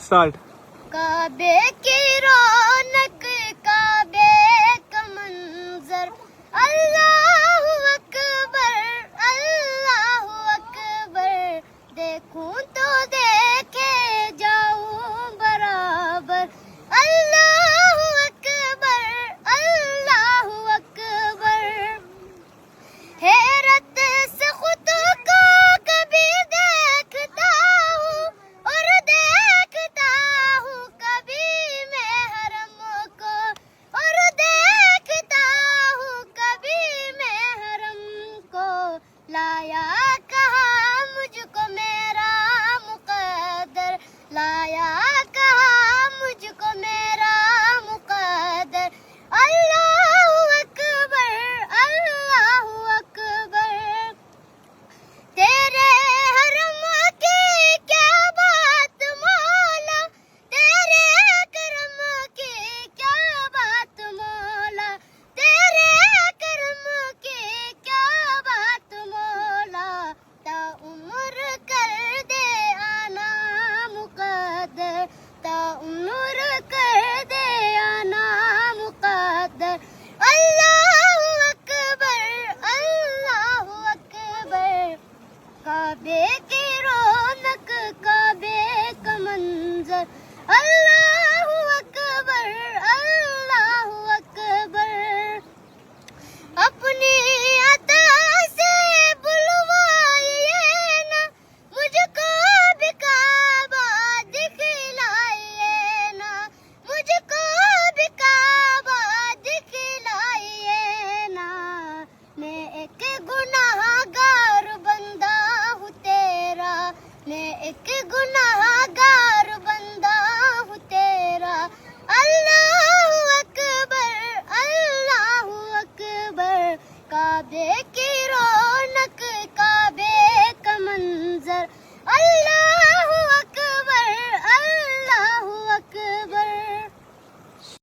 Start. کعبے کی رونق کعبے کا منظر اللہ اکبر اللہ اکبر دیکھوں تو دیکھے جاؤں برابر اللہ اکبر اللہ اکبر حیرت سے خود کو کبھی دیکھتا ہوں اور دیکھتا ہوں کبھی میں حرم کو اور دیکھتا ہوں کبھی میں حرم کو لایا کہاں مجھ کو میرا مقدر لایا کہاں مجھ کو میرا مقدر اللہ اکبر اللہ اکبر تیرے حرم کی کیا بات مولا تیرے کرم کی کیا بات مولا تیرے کرم کی کیا بات مولا تا عمر کر دے آنا مقدر تا عمر کر دے آنا مقدر اللہ اکبر اللہ اکبر کعبے کی رونق کعبے کا منظر اللہ اکبر اللہ اکبر اپنی عطا سے بلوائیے نا مجھ کو بھی کعبہ دکھلائیے نا مجھ کو بھی کعبہ دکھلائیے نا میں ایک گناہ گار بندہ ہوں تیرا میں ایک گناہ گار بندہ ہوں تیرا اللہ اکبر اللہ اکبر کعبے کی رونق کعبے کا منظر اللہ